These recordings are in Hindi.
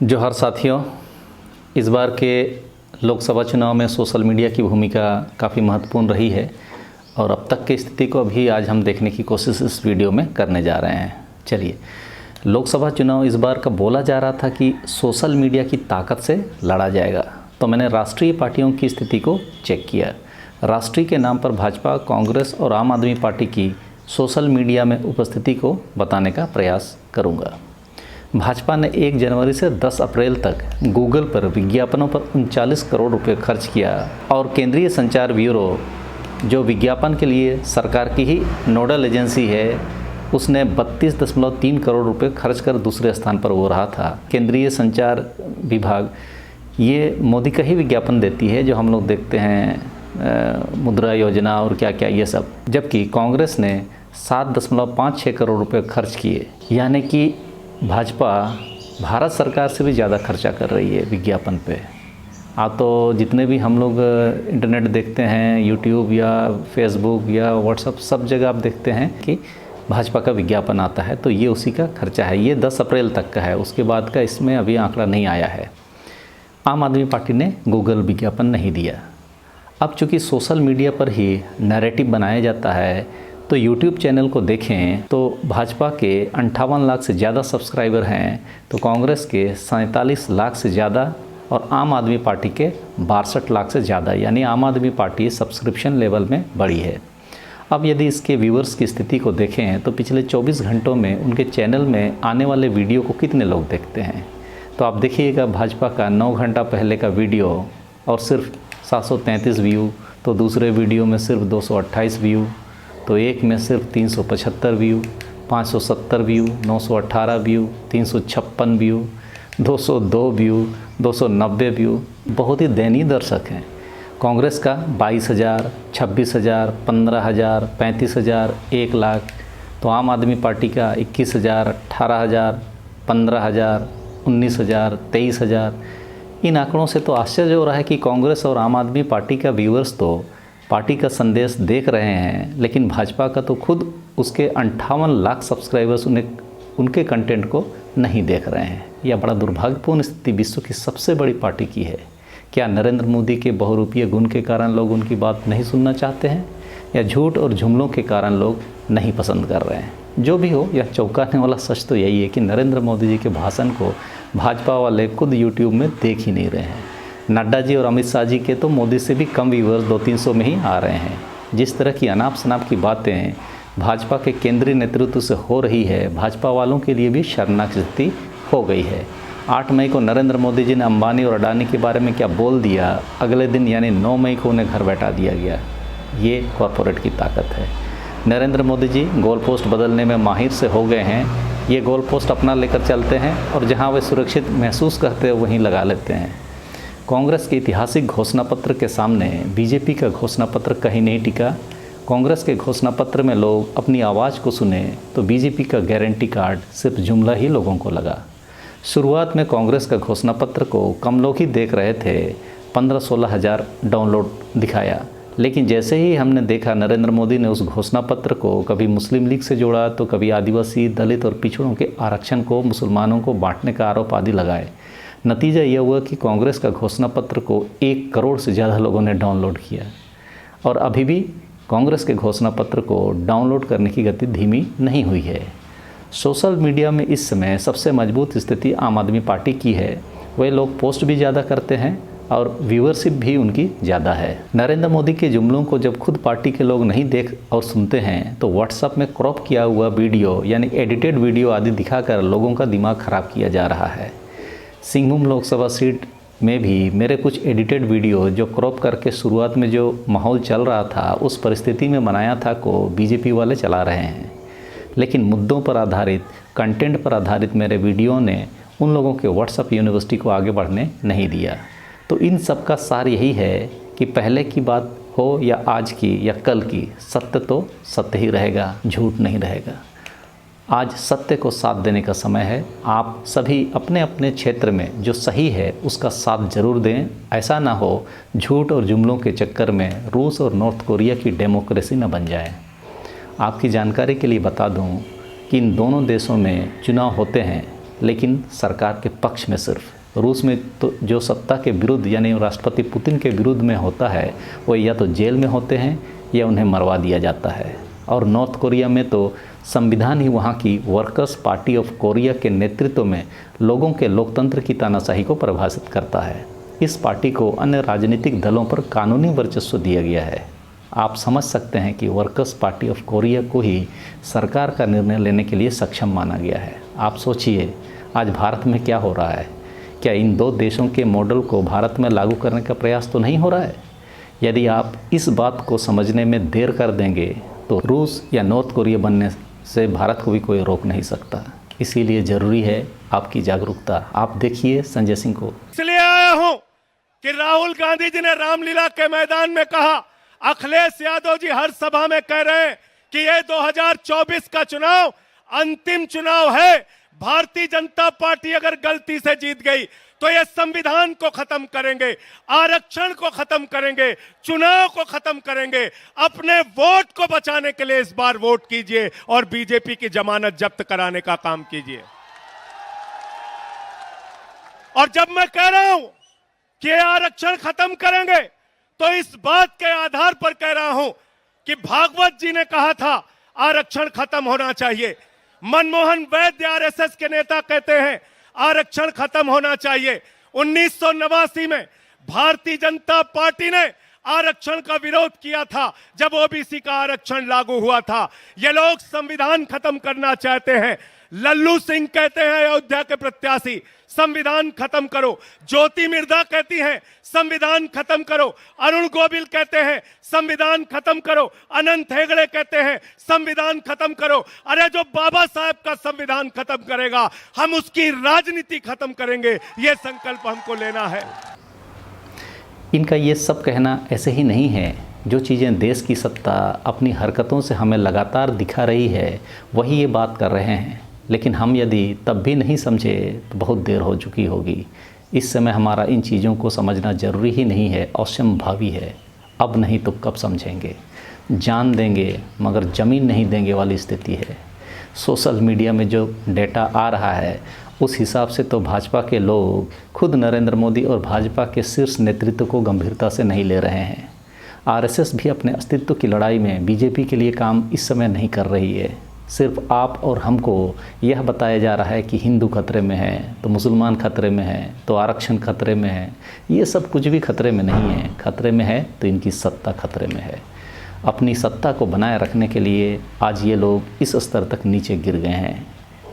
जोहार साथियों, इस बार के लोकसभा चुनाव में सोशल मीडिया की भूमिका काफ़ी महत्वपूर्ण रही है और अब तक की स्थिति को भी आज हम देखने की कोशिश इस वीडियो में करने जा रहे हैं। चलिए, लोकसभा चुनाव इस बार का बोला जा रहा था कि सोशल मीडिया की ताकत से लड़ा जाएगा, तो मैंने राष्ट्रीय पार्टियों की स्थिति को चेक किया। राष्ट्रीय के नाम पर भाजपा, कांग्रेस और आम आदमी पार्टी की सोशल मीडिया में उपस्थिति को बताने का प्रयास करूँगा। भाजपा ने 1 जनवरी से 10 अप्रैल तक गूगल पर विज्ञापनों पर 39 करोड़ रुपए खर्च किया और केंद्रीय संचार ब्यूरो, जो विज्ञापन के लिए सरकार की ही नोडल एजेंसी है, उसने 32.3 करोड़ रुपए खर्च कर दूसरे स्थान पर वो रहा था। केंद्रीय संचार विभाग ये मोदी का ही विज्ञापन देती है, जो हम लोग देखते हैं, मुद्रा योजना और क्या क्या ये सब, जबकि कांग्रेस ने 7.56 करोड़ रुपए खर्च किए। यानी कि भाजपा भारत सरकार से भी ज़्यादा खर्चा कर रही है विज्ञापन पे। तो जितने भी हम लोग इंटरनेट देखते हैं, यूट्यूब या फेसबुक या व्हाट्सएप, सब जगह आप देखते हैं कि भाजपा का विज्ञापन आता है, तो ये उसी का खर्चा है। ये 10 अप्रैल तक का है, उसके बाद का इसमें अभी आंकड़ा नहीं आया है। आम आदमी पार्टी ने गूगल विज्ञापन नहीं दिया। अब चूँकि सोशल मीडिया पर ही नैरेटिव बनाया जाता है, तो YouTube चैनल को देखें तो भाजपा के 58 लाख से ज़्यादा सब्सक्राइबर हैं, तो कांग्रेस के 47 लाख से ज़्यादा और आम आदमी पार्टी के 62 लाख से ज़्यादा। यानी आम आदमी पार्टी सब्सक्रिप्शन लेवल में बढ़ी है। अब यदि इसके व्यूअर्स की स्थिति को देखें तो पिछले 24 घंटों में उनके चैनल में आने वाले वीडियो को कितने लोग देखते हैं, तो आप देखिएगा भाजपा का 9 घंटा पहले का वीडियो और सिर्फ 733 व्यू, तो दूसरे वीडियो में सिर्फ 228 व्यू, तो एक में सिर्फ 375 view, 570 view, 918 view, 356 view, 202 view, 290 view. बहुत ही दयनीय दर्शक हैं। कांग्रेस का 22,000, 26,000, 15,000, 35,000, 1 लाख, तो आम आदमी पार्टी का 21,000, 18,000, 15,000, 19,000, 23,000। इन आंकड़ों से तो आश्चर्य हो रहा है कि कांग्रेस और आम आदमी पार्टी का व्यूअर्स तो पार्टी का संदेश देख रहे हैं, लेकिन भाजपा का तो खुद उसके 58 लाख सब्सक्राइबर्स उनके कंटेंट को नहीं देख रहे हैं। यह बड़ा दुर्भाग्यपूर्ण स्थिति विश्व की सबसे बड़ी पार्टी की है। क्या नरेंद्र मोदी के बहुरूपीय गुण के कारण लोग उनकी बात नहीं सुनना चाहते हैं, या झूठ और जुमलों के कारण लोग नहीं पसंद कर रहे हैं? जो भी हो, यह चौंकाने वाला सच तो यही है कि नरेंद्र मोदी जी के भाषण को भाजपा वाले खुद यूट्यूब में देख ही नहीं रहे हैं। नड्डा जी और अमित शाह जी के तो मोदी से भी कम व्यूअर्स 200-300 में ही आ रहे हैं। जिस तरह की अनाप शनाप की बातें भाजपा के केंद्रीय नेतृत्व से हो रही है, भाजपा वालों के लिए भी शर्मनाक स्थिति हो गई है। 8 मई को नरेंद्र मोदी जी ने अंबानी और अडानी के बारे में क्या बोल दिया, अगले दिन यानी 9 मई को उन्हें घर बैठा दिया गया। ये कॉरपोरेट की ताकत है। नरेंद्र मोदी जी गोल पोस्ट बदलने में माहिर से हो गए हैं। ये गोल पोस्ट अपना लेकर चलते हैं और जहाँ वे सुरक्षित महसूस करते हैं वहीं लगा लेते हैं। कांग्रेस के ऐतिहासिक घोषणा पत्र के सामने बीजेपी का घोषणा पत्र कहीं नहीं टिका। कांग्रेस के घोषणा पत्र में लोग अपनी आवाज़ को सुने, तो बीजेपी का गारंटी कार्ड सिर्फ जुमला ही लोगों को लगा। शुरुआत में कांग्रेस का घोषणा पत्र को कम लोग ही देख रहे थे, 15-16 हज़ार डाउनलोड दिखाया। लेकिन जैसे ही हमने देखा नरेंद्र मोदी ने उस घोषणा पत्र को कभी मुस्लिम लीग से जोड़ा, तो कभी आदिवासी, दलित और पिछड़ों के आरक्षण को, मुसलमानों को बांटने का आरोप आदि लगाए। नतीजा यह हुआ कि कांग्रेस का घोषणा पत्र को 1 करोड़ से ज़्यादा लोगों ने डाउनलोड किया और अभी भी कांग्रेस के घोषणा पत्र को डाउनलोड करने की गति धीमी नहीं हुई है। सोशल मीडिया में इस समय सबसे मजबूत स्थिति आम आदमी पार्टी की है। वे लोग पोस्ट भी ज़्यादा करते हैं और व्यूअरशिप भी उनकी ज़्यादा है। नरेंद्र मोदी के जुमलों को जब खुद पार्टी के लोग नहीं देख और सुनते हैं, तो व्हाट्सएप में क्रॉप किया हुआ वीडियो यानी एडिटेड वीडियो आदि दिखाकर लोगों का दिमाग ख़राब किया जा रहा है। सिंहभूम लोकसभा सीट में भी मेरे कुछ एडिटेड वीडियो जो क्रॉप करके शुरुआत में जो माहौल चल रहा था उस परिस्थिति में बनाया था को बीजेपी वाले चला रहे हैं। लेकिन मुद्दों पर आधारित, कंटेंट पर आधारित मेरे वीडियो ने उन लोगों के व्हाट्सएप यूनिवर्सिटी को आगे बढ़ने नहीं दिया। तो इन सब का सार यही है कि पहले की बात हो या आज की या कल की, सत्य तो सत्य ही रहेगा, झूठ नहीं रहेगा। आज सत्य को साथ देने का समय है। आप सभी अपने अपने क्षेत्र में जो सही है उसका साथ जरूर दें। ऐसा ना हो झूठ और जुमलों के चक्कर में रूस और नॉर्थ कोरिया की डेमोक्रेसी न बन जाए। आपकी जानकारी के लिए बता दूं कि इन दोनों देशों में चुनाव होते हैं, लेकिन सरकार के पक्ष में सिर्फ। रूस में तो जो सत्ता के विरुद्ध यानी राष्ट्रपति पुतिन के विरुद्ध में होता है वो या तो जेल में होते हैं या उन्हें मरवा दिया जाता है। और नॉर्थ कोरिया में तो संविधान ही वहाँ की वर्कर्स पार्टी ऑफ कोरिया के नेतृत्व में लोगों के लोकतंत्र की तानाशाही को परिभाषित करता है। इस पार्टी को अन्य राजनीतिक दलों पर कानूनी वर्चस्व दिया गया है। आप समझ सकते हैं कि वर्कर्स पार्टी ऑफ कोरिया को ही सरकार का निर्णय लेने के लिए सक्षम माना गया है। आप सोचिए आज भारत में क्या हो रहा है। क्या इन दो देशों के मॉडल को भारत में लागू करने का प्रयास तो नहीं हो रहा है? यदि आप इस बात को समझने में देर कर देंगे तो रूस या नॉर्थ कोरिया बनने से भारत को भी कोई रोक नहीं सकता। इसीलिए ज़रूरी है आपकी जागरूकता। आप देखिए संजय सिंह को। इसलिए आया हूं कि राहुल गांधी जी ने रामलीला के मैदान में कहा, अखिलेश यादव जी हर सभा में कह रहे हैं कि ये 2024 का चुनाव अंतिम चुनाव है। भारतीय जनता पार्टी अगर गलती से जीत गई तो ये संविधान को खत्म करेंगे, आरक्षण को खत्म करेंगे, चुनाव को खत्म करेंगे। अपने वोट को बचाने के लिए इस बार वोट कीजिए और बीजेपी की जमानत जब्त कराने का काम कीजिए। और जब मैं कह रहा हूं कि आरक्षण खत्म करेंगे तो इस बात के आधार पर कह रहा हूं कि भागवत जी ने कहा था आरक्षण खत्म होना चाहिए। मनमोहन वैद्य आरएसएस के नेता कहते हैं आरक्षण खत्म होना चाहिए। 1989 में भारतीय जनता पार्टी ने आरक्षण का विरोध किया था जब ओबीसी का आरक्षण लागू हुआ था। ये लोग संविधान खत्म करना चाहते हैं। लल्लू सिंह कहते हैं अयोध्या के प्रत्याशी संविधान खत्म करो। ज्योति मिर्धा कहती हैं संविधान खत्म करो। अरुण गोविल कहते हैं संविधान खत्म करो। अनंत हेगड़े कहते हैं संविधान खत्म करो। अरे जो बाबा साहब का संविधान खत्म करेगा हम उसकी राजनीति खत्म करेंगे। ये संकल्प हमको लेना है। इनका ये सब कहना ऐसे ही नहीं है। जो चीज़ें देश की सत्ता अपनी हरकतों से हमें लगातार दिखा रही है वही ये बात कर रहे हैं। लेकिन हम यदि तब भी नहीं समझे तो बहुत देर हो चुकी होगी। इस समय हमारा इन चीज़ों को समझना ज़रूरी ही नहीं है, अवश्यंभावी है। अब नहीं तो कब समझेंगे। जान देंगे मगर ज़मीन नहीं देंगे वाली स्थिति है। सोशल मीडिया में जो डेटा आ रहा है उस हिसाब से तो भाजपा के लोग खुद नरेंद्र मोदी और भाजपा के शीर्ष नेतृत्व को गंभीरता से नहीं ले रहे हैं। आरएसएस भी अपने अस्तित्व की लड़ाई में बीजेपी के लिए काम इस समय नहीं कर रही है। सिर्फ आप और हमको यह बताया जा रहा है कि हिंदू खतरे में है तो मुसलमान खतरे में है तो आरक्षण खतरे में है। ये सब कुछ भी खतरे में नहीं है। खतरे में है तो इनकी सत्ता खतरे में है। अपनी सत्ता को बनाए रखने के लिए आज ये लोग इस स्तर तक नीचे गिर गए हैं।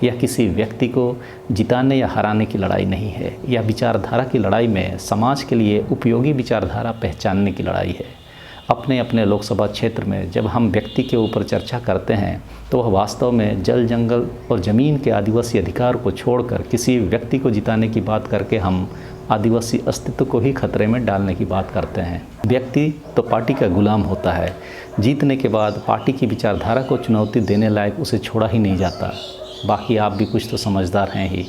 यह किसी व्यक्ति को जिताने या हराने की लड़ाई नहीं है। यह विचारधारा की लड़ाई में समाज के लिए उपयोगी विचारधारा पहचानने की लड़ाई है। अपने अपने लोकसभा क्षेत्र में जब हम व्यक्ति के ऊपर चर्चा करते हैं तो वह वास्तव में जल, जंगल और ज़मीन के आदिवासी अधिकार को छोड़कर किसी व्यक्ति को जिताने की बात करके हम आदिवासी अस्तित्व को ही खतरे में डालने की बात करते हैं। व्यक्ति तो पार्टी का गुलाम होता है। जीतने के बाद पार्टी की विचारधारा को चुनौती देने लायक उसे छोड़ा ही नहीं जाता। बाकी आप भी कुछ तो समझदार हैं ही,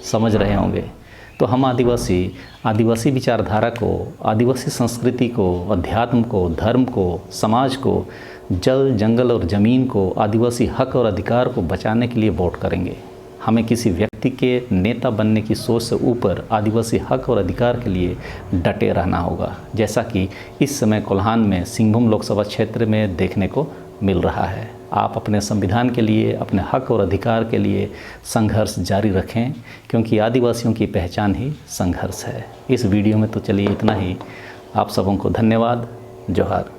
समझ रहे होंगे। तो हम आदिवासी विचारधारा को, आदिवासी संस्कृति को, अध्यात्म को, धर्म को, समाज को, जल, जंगल और ज़मीन को, आदिवासी हक और अधिकार को बचाने के लिए वोट करेंगे। हमें किसी व्यक्ति के नेता बनने की सोच से ऊपर आदिवासी हक और अधिकार के लिए डटे रहना होगा, जैसा कि इस समय कोल्हान में सिंहभूम लोकसभा क्षेत्र में देखने को मिल रहा है। आप अपने संविधान के लिए, अपने हक और अधिकार के लिए संघर्ष जारी रखें, क्योंकि आदिवासियों की पहचान ही संघर्ष है। इस वीडियो में तो चलिए इतना ही। आप सबों को धन्यवाद। जोहार।